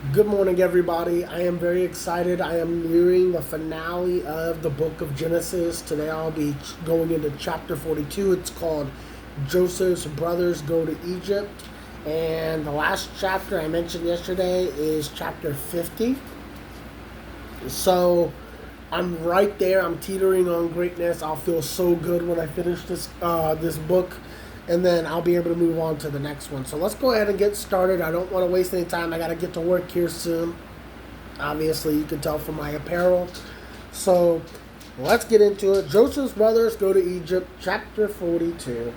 Good morning, everybody. I am very excited. I am nearing the finale of the book of Genesis. Today I'll be going into chapter 42. It's called Joseph's Brothers Go to Egypt. And the last chapter I mentioned yesterday is chapter 50. So I'm right there. I'm teetering on greatness. I'll feel so good when I finish this book, and then I'll be able to move on to the next one. So let's go ahead and get started. I don't want to waste any time. I got to get to work here soon. Obviously, you can tell from my apparel. So let's get into it. Joseph's brothers go to Egypt, chapter 42.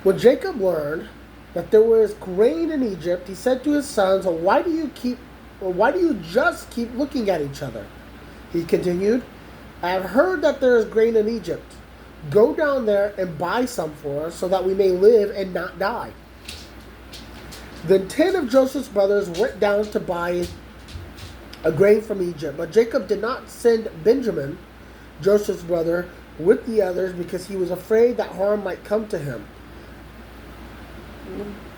When Jacob learned that there was grain in Egypt, he said to his sons, why do you just keep looking at each other?" He continued, "I have heard that there is grain in Egypt. Go down there and buy some for us so that we may live and not die." Then 10 of Joseph's brothers went down to buy a grain from Egypt. But Jacob did not send Benjamin, Joseph's brother, with the others because he was afraid that harm might come to him.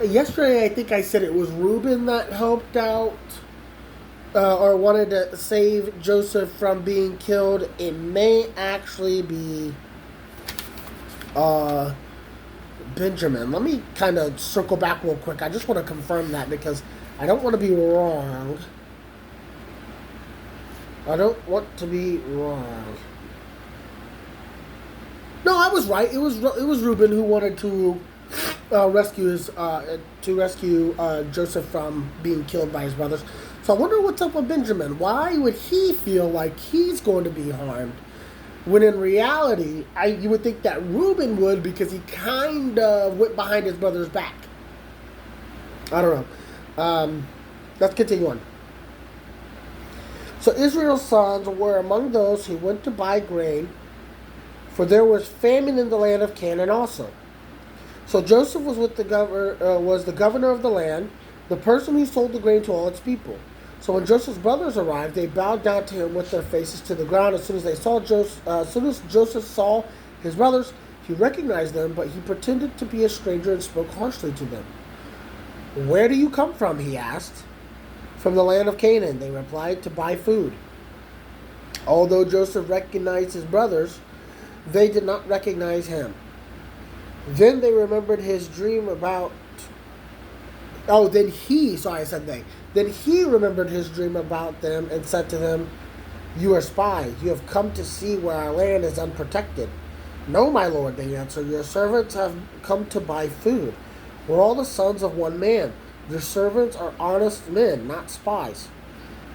Yesterday, I think I said it was Reuben that helped out or wanted to save Joseph from being killed. It may actually be Benjamin. Let me kind of circle back real quick. I just want to confirm that because I don't want to be wrong. I don't want to be wrong. No, I was right. It was Reuben who wanted to rescue Joseph from being killed by his brothers. So I wonder what's up with Benjamin. Why would he feel like he's going to be harmed when in reality, you would think that Reuben would because he kind of went behind his brother's back. I don't know. Let's continue on. So Israel's sons were among those who went to buy grain, for there was famine in the land of Canaan also. So Joseph was the governor of the land, the person who sold the grain to all its people. So when Joseph's brothers arrived, they bowed down to him with their faces to the ground. As soon as Joseph saw his brothers, he recognized them, but he pretended to be a stranger and spoke harshly to them. "Where do you come from?" he asked. "From the land of Canaan," they replied, "to buy food." Although Joseph recognized his brothers, they did not recognize him. Then they remembered his dream about. Oh, then he. Sorry, I said they. Then he remembered his dream about them and said to them, "You are spies. You have come to see where our land is unprotected." "No, my lord," they answered. "Your servants have come to buy food. We're all the sons of one man. Your servants are honest men, not spies."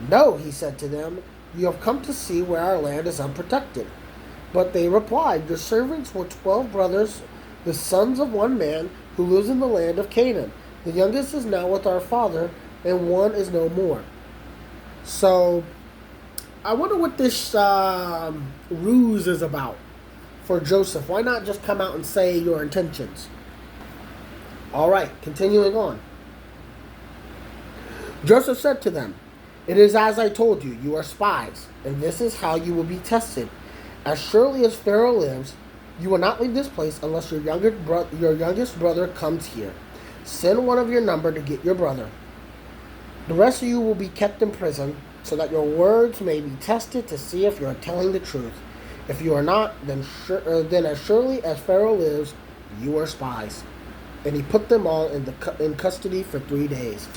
"No," he said to them. "You have come to see where our land is unprotected." But they replied, "Your servants were 12 brothers, the sons of one man, who lives in the land of Canaan. The youngest is now with our father, and one is no more." So, I wonder what this ruse is about for Joseph. Why not just come out and say your intentions? All right, continuing on. Joseph said to them, "It is as I told you, you are spies, and this is how you will be tested. As surely as Pharaoh lives, you will not leave this place unless your youngest brother comes here. Send one of your number to get your brother. The rest of you will be kept in prison, so that your words may be tested to see if you are telling the truth. If you are not, then as surely as Pharaoh lives, you are spies." And he put them all in custody for 3 days.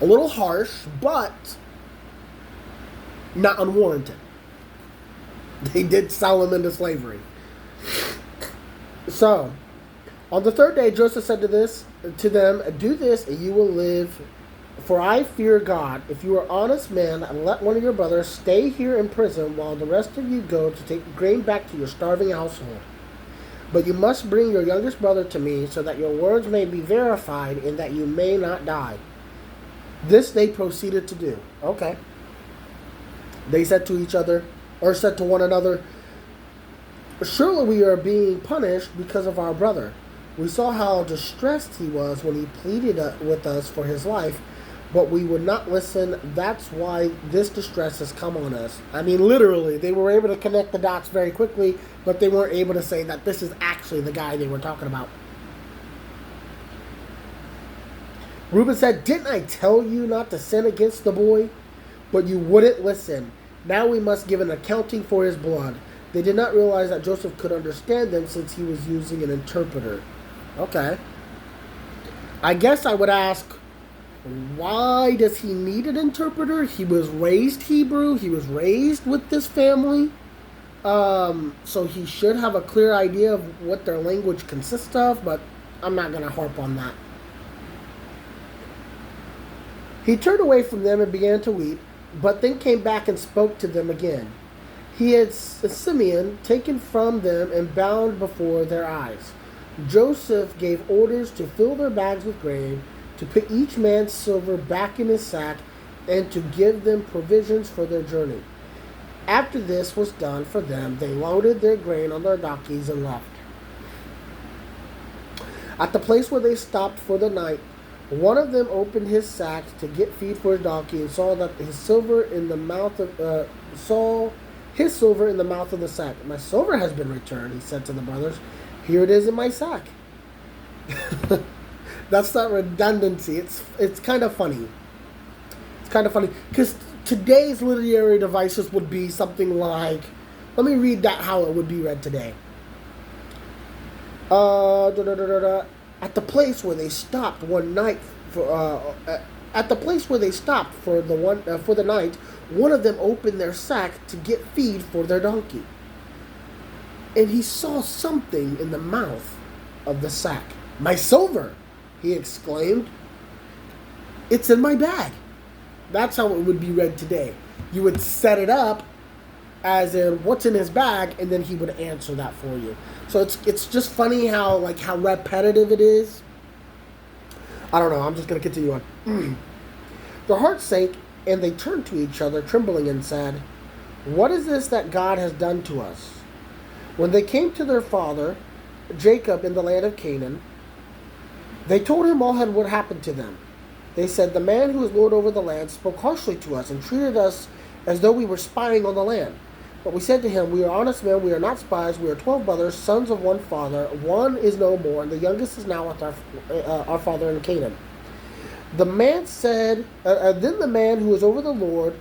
A little harsh, but not unwarranted. They did sell him into slavery. So, on the third day, Joseph said to them, "Do this, and you will live. For I fear God. If you are honest men, let one of your brothers stay here in prison while the rest of you go to take grain back to your starving household. But you must bring your youngest brother to me, so that your words may be verified and that you may not die." This they proceeded to do. Okay. They said to one another, "Surely we are being punished because of our brother. We saw how distressed he was when he pleaded with us for his life, but we would not listen. That's why this distress has come on us." I mean, literally, they were able to connect the dots very quickly, but they weren't able to say that this is actually the guy they were talking about. Reuben said, "Didn't I tell you not to sin against the boy? But you wouldn't listen. Now we must give an accounting for his blood." They did not realize that Joseph could understand them since he was using an interpreter. Okay. I guess I would ask, why does he need an interpreter? He was raised Hebrew. He was raised with this family. So he should have a clear idea of what their language consists of, but I'm not going to harp on that. He turned away from them and began to weep, but then came back and spoke to them again. He had Simeon taken from them and bound before their eyes. Joseph gave orders to fill their bags with grain, to put each man's silver back in his sack, and to give them provisions for their journey. After this was done for them, they loaded their grain on their donkeys and left. At the place where they stopped for the night, one of them opened his sack to get feed for his donkey and saw that his silver in the mouth of the sack. "My silver has been returned," he said to the brothers. "Here it is in my sack." That's not redundancy. It's kind of funny. It's kind of funny because today's literary devices would be something like, let me read that how it would be read today. At the place where they stopped one night for the night, one of them opened their sack to get feed for their donkey. And he saw something in the mouth of the sack. "My silver!" he exclaimed. "It's in my bag." That's how it would be read today. You would set it up as in what's in his bag, and then he would answer that for you. So it's just funny how repetitive it is. I don't know. I'm just gonna continue on. Their hearts sank, and they turned to each other, trembling, and said, "What is this that God has done to us?" When they came to their father, Jacob, in the land of Canaan, they told him all what happened to them. They said, "The man who is Lord over the land spoke harshly to us and treated us as though we were spying on the land. But we said to him, 'We are honest men, we are not spies, we are 12 brothers, sons of one father. One is no more, and the youngest is now with our father in Canaan.' The man said, then the man who is over the Lord,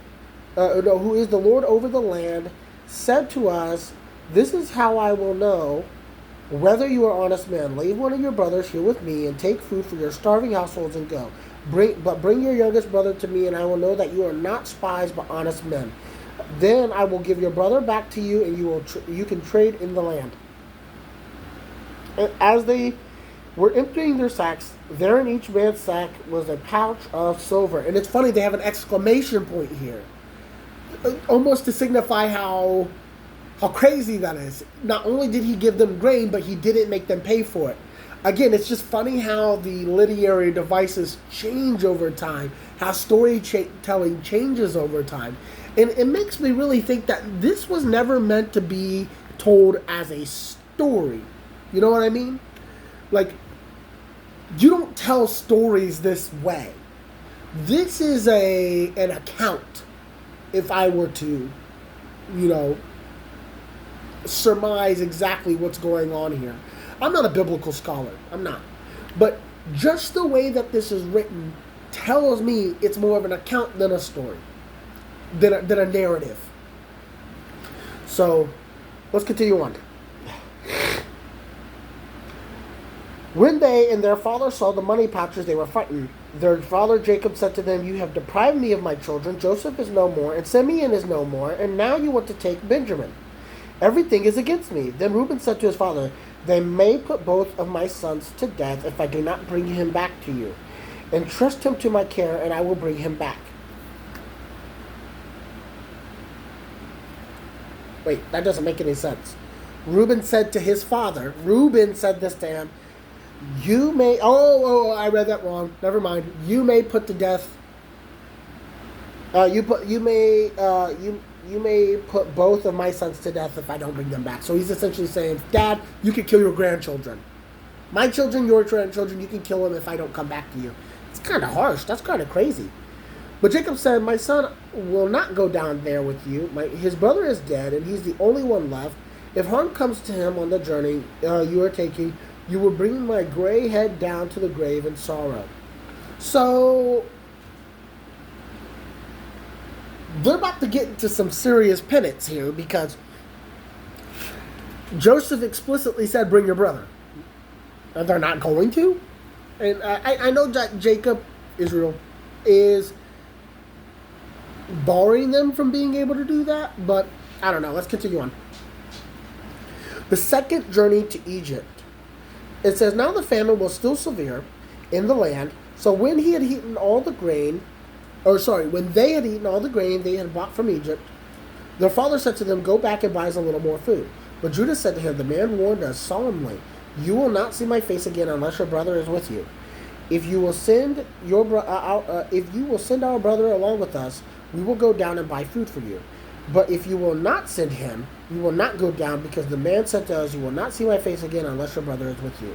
who is the Lord over the land, said to us, 'This is how I will know whether you are honest men. Leave one of your brothers here with me and take food for your starving households and go. Bring your youngest brother to me, and I will know that you are not spies but honest men. Then I will give your brother back to you, and you can trade in the land.' And as they were emptying their sacks, there in each man's sack was a pouch of silver." And it's funny, they have an exclamation point here, almost to signify how crazy that is. Not only did he give them grain, but he didn't make them pay for it. Again, it's just funny how the literary devices change over time, how storytelling changes over time. And it makes me really think that this was never meant to be told as a story. You know what I mean? Like, you don't tell stories this way. This is an account, if I were to, surmise exactly what's going on here. I'm not a biblical scholar. I'm not. But just the way that this is written tells me it's more of an account than a story, than a narrative. So, let's continue on. When they and their father saw the money pouches, they were frightened. Their father Jacob said to them, "You have deprived me of my children. Joseph is no more, and Simeon is no more, and now you want to take Benjamin. Everything is against me." Then Reuben said to his father, "They may put both of my sons to death if I do not bring him back to you. Entrust him to my care, and I will bring him back." Wait, that doesn't make any sense. Reuben said to his father, Reuben said this to him, "You may," I read that wrong. Never mind. "You may put to death, you may put both of my sons to death if I don't bring them back." So he's essentially saying, "Dad, you can kill your grandchildren. My children, your grandchildren, you can kill them if I don't come back to you." It's kind of harsh. That's kind of crazy. But Jacob said, "My son will not go down there with you. His brother is dead, and he's the only one left. If harm comes to him on the journey you are taking, you will bring my gray head down to the grave in sorrow." So they're about to get into some serious penance here because Joseph explicitly said, "Bring your brother." And they're not going to. And I know that Jacob, Israel, is barring them from being able to do that, but I don't know. Let's continue on. The second journey to Egypt. It says, now the famine was still severe in the land, so when he had eaten all the grain, when they had eaten all the grain they had bought from Egypt, their father said to them, go back and buy us a little more food. But Judah said to him, the man warned us solemnly, you will not see my face again unless your brother is with you. If you will send our brother along with us, we will go down and buy food for you. But if you will not send him, you will not go down, because the man said to us, you will not see my face again unless your brother is with you.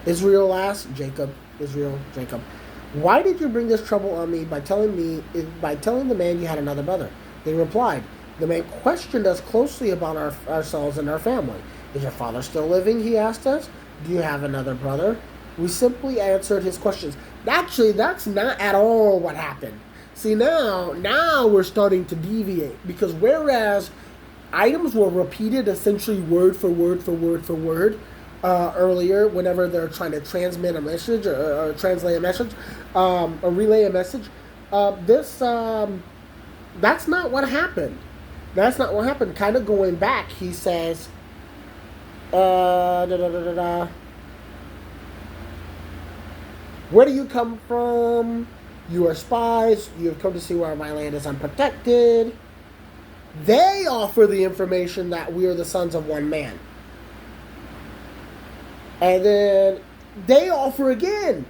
Israel asked Jacob, why did you bring this trouble on me by telling the man you had another brother? They replied, the man questioned us closely about ourselves and our family. Is your father still living? He asked us. Do you have another brother? We simply answered his questions. Actually, that's not at all what happened. See, now we're starting to deviate, because whereas items were repeated essentially word for word earlier, whenever they're trying to transmit a message or translate a message, or relay a message, that's not what happened. That's not what happened. Kind of going back, he says, where do you come from? You are spies. You have come to see where my land is unprotected. They offer the information that we are the sons of one man. And then they offer again.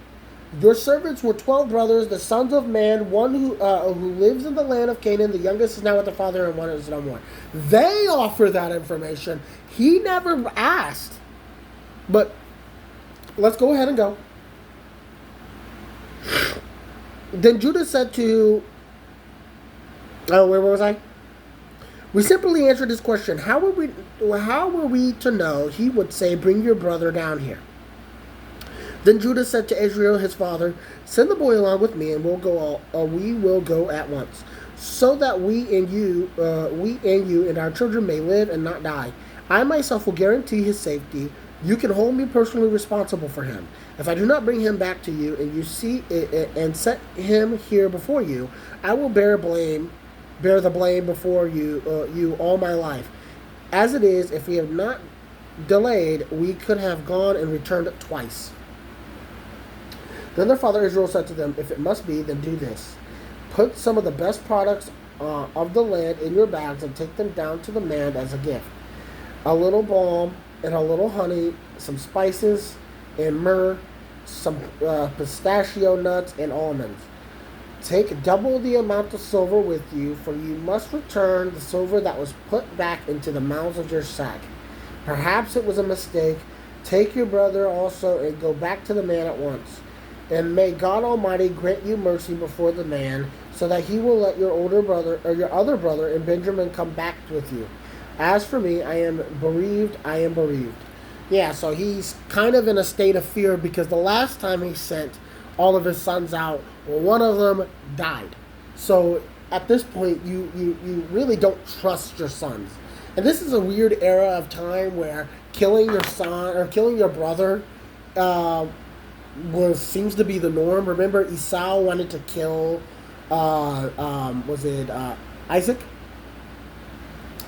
Your servants were 12 brothers, the sons of man, one who lives in the land of Canaan. The youngest is now with the father, and one is no more. They offer that information. He never asked. But let's go ahead and go. Then Judah said to... where was I? We simply answered his question. How were we to know? He would say, bring your brother down here. Then Judah said to Israel, his father, send the boy along with me, and we will go at once, so that we and you and our children may live and not die. I myself will guarantee his safety. You can hold me personally responsible for him. If I do not bring him back to you, and you see and set him here before you, I will bear the blame before you all my life. As it is, if we have not delayed, we could have gone and returned twice. Then their father Israel said to them, if it must be, then do this. Put some of the best products of the land in your bags and take them down to the man as a gift. A little balm and a little honey, some spices and myrrh, some pistachio nuts and almonds. Take double the amount of silver with you, for you must return the silver that was put back into the mouths of your sack. Perhaps it was a mistake. Take your brother also and go back to the man at once. And may God Almighty grant you mercy before the man, so that he will let your older brother or your other brother and Benjamin come back with you. As for me, I am bereaved. Yeah, so he's kind of in a state of fear, because the last time he sent all of his sons out, one of them died. So at this point, you really don't trust your sons. And this is a weird era of time where killing your son or killing your brother seems to be the norm. Remember, Esau wanted to kill Isaac?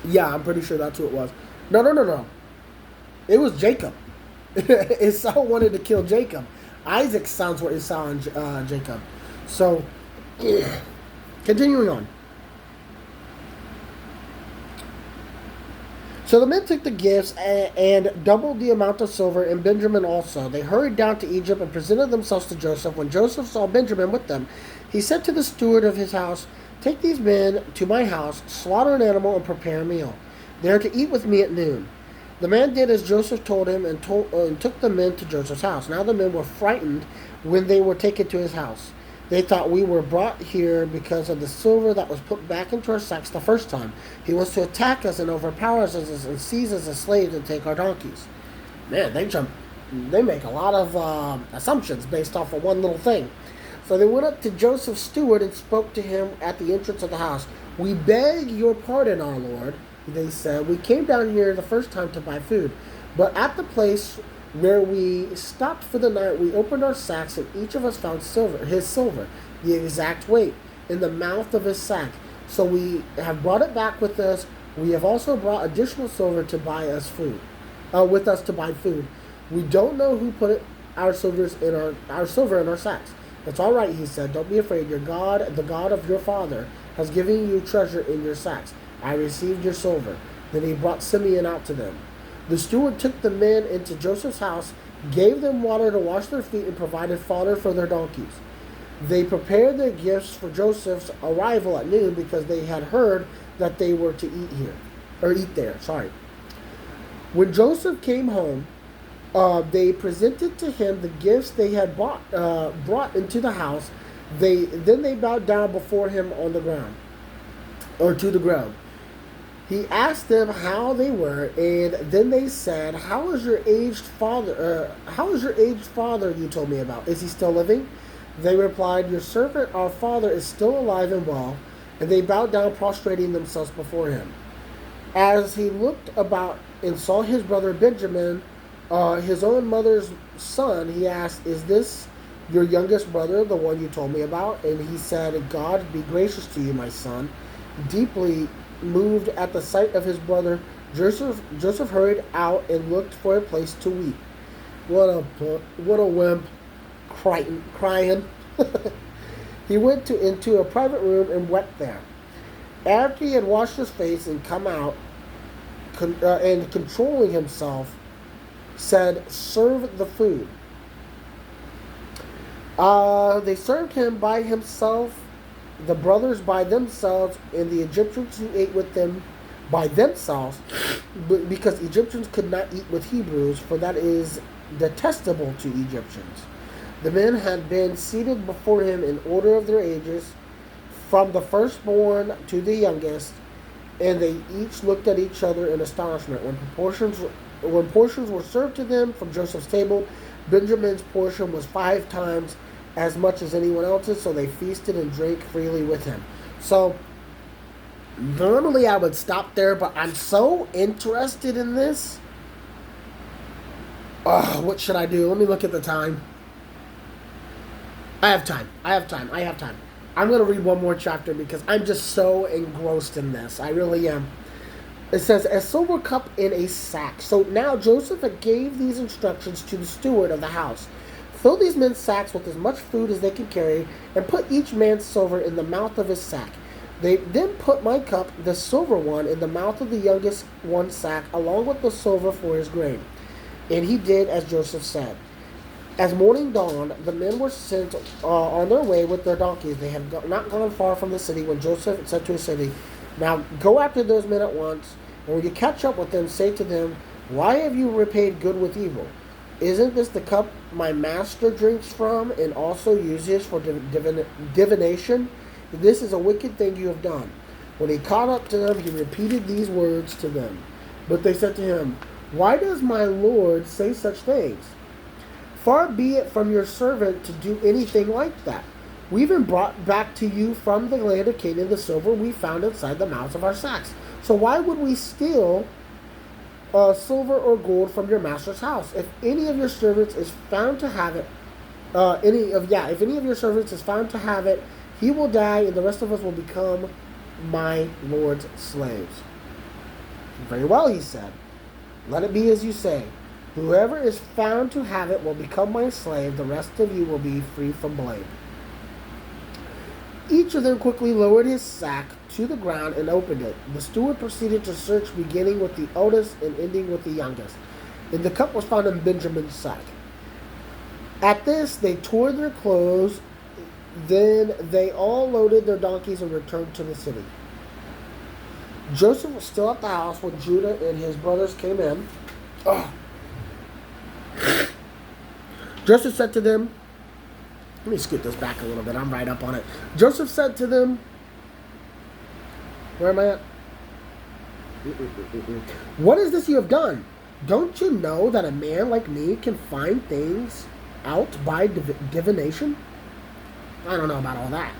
Yeah, I'm pretty sure that's who it was. No. It was Jacob. Esau wanted to kill Jacob. Isaac's sons were Esau and Jacob. So, continuing on. So the men took the gifts and doubled the amount of silver, and Benjamin also. They hurried down to Egypt and presented themselves to Joseph. When Joseph saw Benjamin with them, he said to the steward of his house, take these men to my house, slaughter an animal, and prepare a meal. They are to eat with me at noon. The man did as Joseph told him and took the men to Joseph's house. Now the men were frightened when they were taken to his house. They thought, we were brought here because of the silver that was put back into our sacks the first time. He wants to attack us and overpower us and seize us as slaves and take our donkeys. Man, they make a lot of assumptions based off of one little thing. So they went up to Joseph's steward and spoke to him at the entrance of the house. "We beg your pardon, our lord," they said. "We came down here the first time to buy food. But at the place where we stopped for the night, we opened our sacks, and each of us found his silver, the exact weight, in the mouth of his sack. So we have brought it back with us. We have also brought additional silver to buy us food, with us to buy food. We don't know who put our silver in our sacks." "It's all right," he said. "Don't be afraid. Your God, the God of your father, has given you treasure in your sacks. I received your silver." Then he brought Simeon out to them. The steward took the men into Joseph's house, gave them water to wash their feet, and provided fodder for their donkeys. They prepared their gifts for Joseph's arrival at noon because they had heard that they were to eat there. When Joseph came home, they presented to him the gifts they had brought into the house. Then they bowed down before him on the ground, or to the ground. He asked them how they were, and then they said, "How is your aged father? You told me about? Is he still living?" They replied, "Your servant, our father, is still alive and well." And they bowed down, prostrating themselves before him. As he looked about and saw his brother Benjamin, his own mother's son, he asked, "Is this your youngest brother, the one you told me about?" And he said, "God be gracious to you, my son." Deeply moved at the sight of his brother, Joseph hurried out and looked for a place to weep. What a wimp, crying. He went into a private room and wept there. After he had washed his face and come out, and controlling himself, said, "Serve the food." They served him by himself, the brothers by themselves, and the Egyptians who ate with them by themselves, because Egyptians could not eat with Hebrews, for that is detestable to Egyptians. The men had been seated before him in order of their ages, from the firstborn to the youngest, and they each looked at each other in astonishment. When portions were served to them from Joseph's table, Benjamin's portion was 5 times as much as anyone else's, so they feasted and drank freely with him. So, normally I would stop there, but I'm so interested in this. What should I do? Let me look at the time. I have time. I'm going to read one more chapter because I'm just so engrossed in this. I really am. It says, "A silver cup in a sack." So now Joseph gave these instructions to the steward of the house. "Fill these men's sacks with as much food as they can carry, and put each man's silver in the mouth of his sack. They then put my cup, the silver one, in the mouth of the youngest one's sack, along with the silver for his grain." And he did as Joseph said. As morning dawned, the men were sent on their way with their donkeys. They had not gone far from the city when Joseph said to his city, "Now go after those men at once, and when you catch up with them, say to them, 'Why have you repaid good with evil? Isn't this the cup my master drinks from and also uses for divination? This is a wicked thing you have done.' When he caught up to them, he repeated these words to them. But they said to him, 'Why does my lord say such things? Far be it from your servant to do anything like that. We even brought back to you from the land of Canaan the silver we found inside the mouths of our sacks. So why would we steal silver or gold from your master's house? If any of your servants is found to have it, if any of your servants is found to have it, he will die, and the rest of us will become my lord's slaves.' 'Very well,' he said. 'Let it be as you say. Whoever is found to have it will become my slave. The rest of you will be free from blame.' Each of them quickly lowered his sack to the ground and opened it. The steward proceeded to search, beginning with the eldest and ending with the youngest. And the cup was found in Benjamin's sack. At this, they tore their clothes. Then they all loaded their donkeys and returned to the city. Joseph was still at the house when Judah and his brothers came in. Joseph said to them, let me scoot this back a little bit. I'm right up on it. Joseph said to them, where am I at? What is this you have done? Don't you know that a man like me can find things out by divination? I don't know about all that.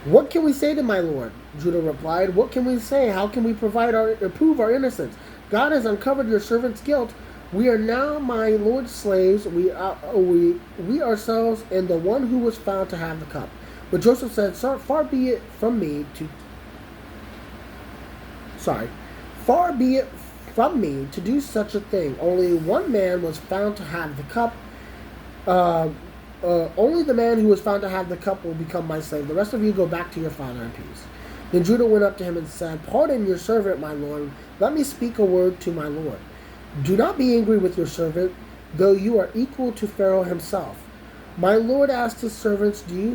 What can we say to my lord? Judah replied. What can we say? How can we prove our innocence? God has uncovered your servant's guilt. We are now my lord's slaves. We ourselves and the one who was found to have the cup. But Joseph said, far be it from me to do such a thing. Only one man was found to have the cup. Only the man who was found to have the cup will become my slave. The rest of you go back to your father in peace. Then Judah went up to him and said, Pardon your servant, my lord. Let me speak a word to my lord. Do not be angry with your servant, though you are equal to Pharaoh himself. My lord asked his servants, Do you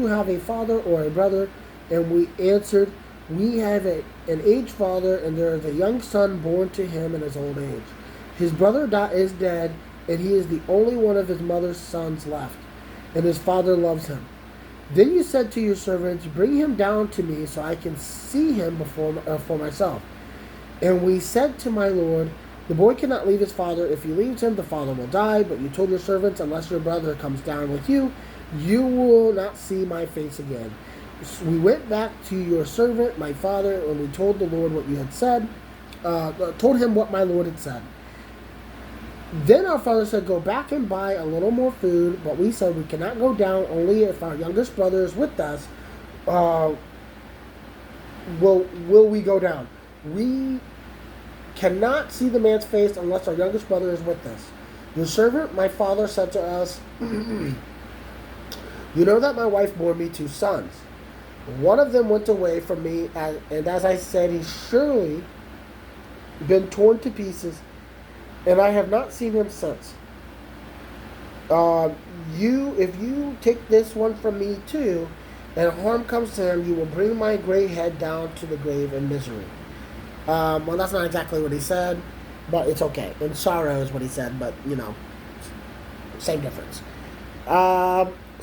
have a father or a brother? And we answered, We have an aged father, and there is a young son born to him in his old age. His brother is dead, and he is the only one of his mother's sons left, and his father loves him. Then you said to your servants, Bring him down to me, so I can see him for myself. And we said to my lord, The boy cannot leave his father. If he leaves him, the father will die. But you told your servants, Unless your brother comes down with you, you will not see my face again. So we went back to your servant, my father, and we told the Lord what you had said. Told him what my lord had said. Then our father said, Go back and buy a little more food. But we said, We cannot go down. Only if our youngest brother is with us will we go down. We cannot see the man's face unless our youngest brother is with us. Your servant, my father, said to us, You know that my wife bore me 2 sons. One of them went away from me, and as I said, he's surely been torn to pieces, and I have not seen him since. If you take this one from me too, and harm comes to him, you will bring my gray head down to the grave in misery. Well, that's not exactly what he said, but it's okay. In sorrow is what he said, but, same difference.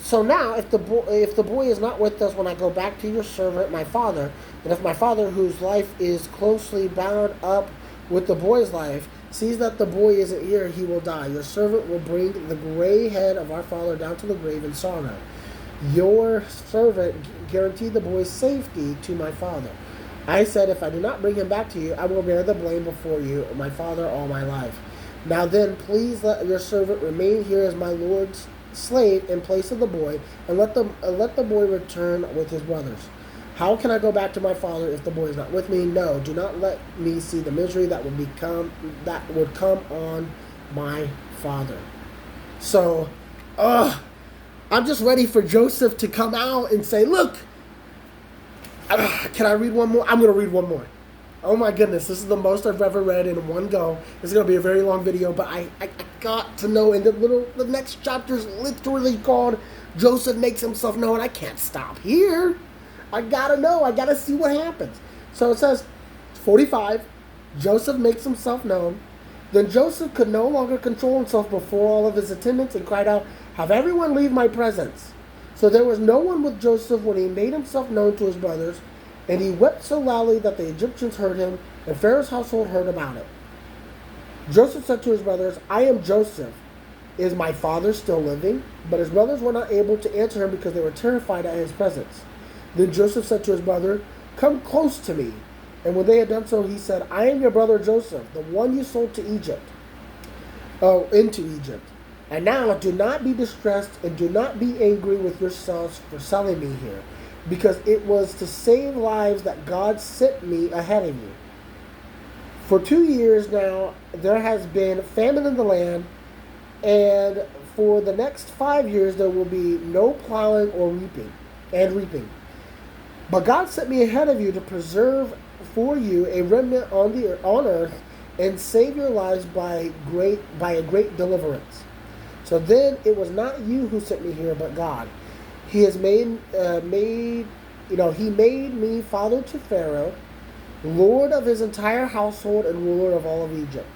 So now, if the boy is not with us when I go back to your servant, my father, and if my father, whose life is closely bound up with the boy's life, sees that the boy isn't here, he will die. Your servant will bring the gray head of our father down to the grave in sorrow. Your servant guaranteed the boy's safety to my father. I said, if I do not bring him back to you, I will bear the blame before you, my father, all my life. Now then, please let your servant remain here as my lord's slave in place of the boy, and let the boy return with his brothers. How can I go back to my father if the boy is not with me? No, do not let me see the misery that would come on my father. So, I'm just ready for Joseph to come out and say, look, can I read one more? I'm going to read one more. Oh my goodness, this is the most I've ever read in one go. This is going to be a very long video, but I got to know, and the next chapter is literally called Joseph Makes Himself Known. I can't stop here. I gotta know. I gotta see what happens. So it says, 45, Joseph makes himself known. Then Joseph could no longer control himself before all of his attendants and cried out, have everyone leave my presence. So there was no one with Joseph when he made himself known to his brothers, and he wept so loudly that the Egyptians heard him, and Pharaoh's household heard about it. Joseph said to his brothers, I am Joseph. Is my father still living? But his brothers were not able to answer him because they were terrified at his presence. Then Joseph said to his brother, come close to me. And when they had done so, he said, I am your brother Joseph, the one you sold to Egypt. Into Egypt. And now do not be distressed and do not be angry with yourselves for selling me here, because it was to save lives that God sent me ahead of you. For 2 years now, there has been famine in the land, and for the next 5 years there will be no plowing or reaping. But God sent me ahead of you to preserve for you a remnant on earth and save your lives by a great deliverance. So then it was not you who sent me here, but God. He has made me father to Pharaoh, lord of his entire household and ruler of all of Egypt.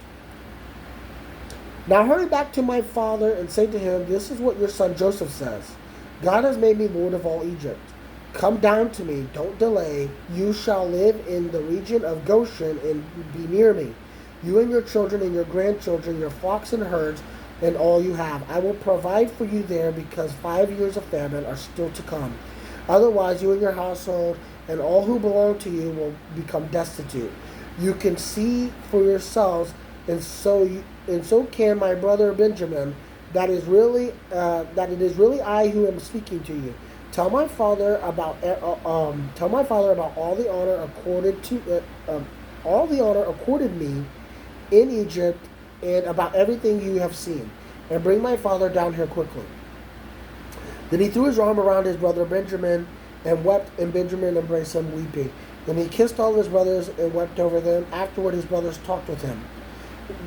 Now hurry back to my father and say to him, this is what your son Joseph says. God has made me lord of all Egypt. Come down to me, don't delay. You shall live in the region of Goshen and be near me. you and your children and your grandchildren, your flocks and herds, and all you have. I will provide for you there because 5 years of famine are still to come. Otherwise, you and your household and all who belong to you will become destitute. You can see for yourselves, and so can my brother Benjamin, that it is really I who am speaking to you. Tell my father about all the honor accorded me in Egypt, and about everything you have seen, and bring my father down here quickly." Then he threw his arm around his brother Benjamin and wept, and Benjamin embraced him, weeping. Then he kissed all his brothers and wept over them. Afterward, his brothers talked with him.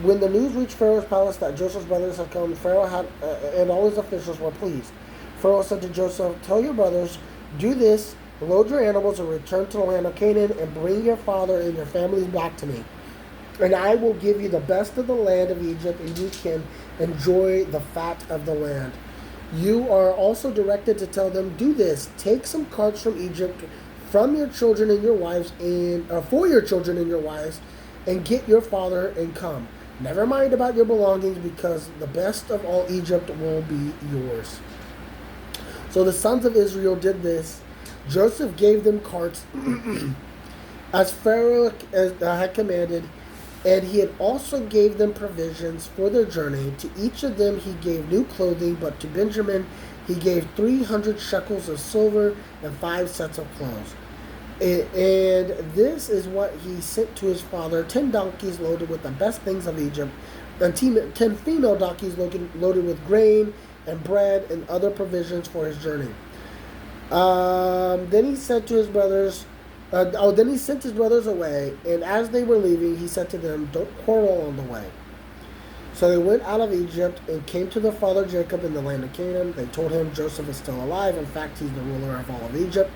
When the news reached Pharaoh's palace that Joseph's brothers had come, and all his officials were pleased. Pharaoh said to Joseph, "Tell your brothers, do this, load your animals and return to the land of Canaan, and bring your father and your families back to me. And I will give you the best of the land of Egypt, and you can enjoy the fat of the land." You are also directed to tell them, "Do this, take some carts from Egypt from your children and your wives, and for your children and your wives, and get your father and come. Never mind about your belongings, because the best of all Egypt will be yours." So the sons of Israel did this. Joseph gave them carts as Pharaoh had commanded, and he had also gave them provisions for their journey. To each of them he gave new clothing, but to Benjamin he gave 300 shekels of silver and 5 sets of clothes. And this is what he sent to his father: 10 donkeys loaded with the best things of Egypt, and 10 female donkeys loaded with grain and bread and other provisions for his journey. Then he said to his brothers, then he sent his brothers away, and as they were leaving, he said to them, "Don't quarrel on the way." So they went out of Egypt and came to their father Jacob in the land of Canaan. They told him, "Joseph is still alive. In fact, he's the ruler of all of Egypt."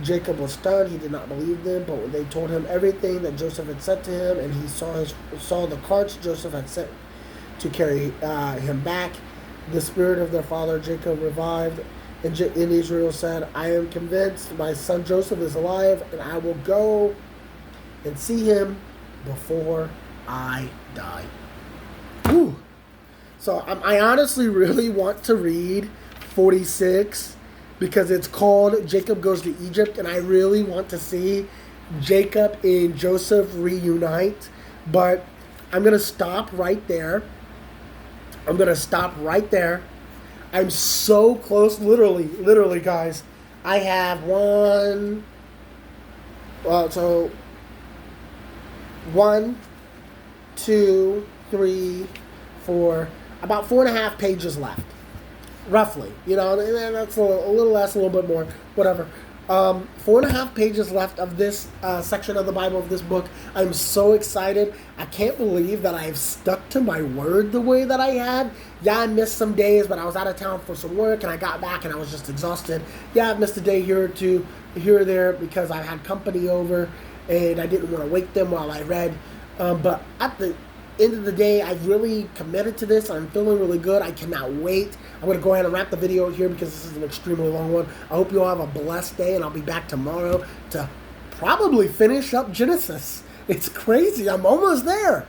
Jacob was stunned. He did not believe them, but they told him everything that Joseph had said to him, and he saw the carts Joseph had sent to carry him back. The spirit of their father Jacob revived, and Israel said, "I am convinced my son Joseph is alive, and I will go and see him before I die." Whew. So I honestly really want to read 46 because it's called Jacob Goes to Egypt, and I really want to see Jacob and Joseph reunite. But I'm going to stop right there. I'm so close, literally, guys. I have 1, 2, 3, 4, about 4.5 pages left, roughly. That's a little less, a little bit more, whatever. 4.5 pages left of this section of the Bible, of this book. I'm so excited. I can't believe that I've stuck to my word the way that I had. Yeah, I missed some days, but I was out of town for some work, and I got back, and I was just exhausted. Yeah, I've missed a day here or two, here or there, because I had company over, and I didn't want to wake them while I read. But at the end of the day, I've really committed to this. I'm feeling really good. I cannot wait. I'm going to go ahead and wrap the video here because this is an extremely long one. I hope you all have a blessed day, and I'll be back tomorrow to probably finish up Genesis. It's crazy. I'm almost there.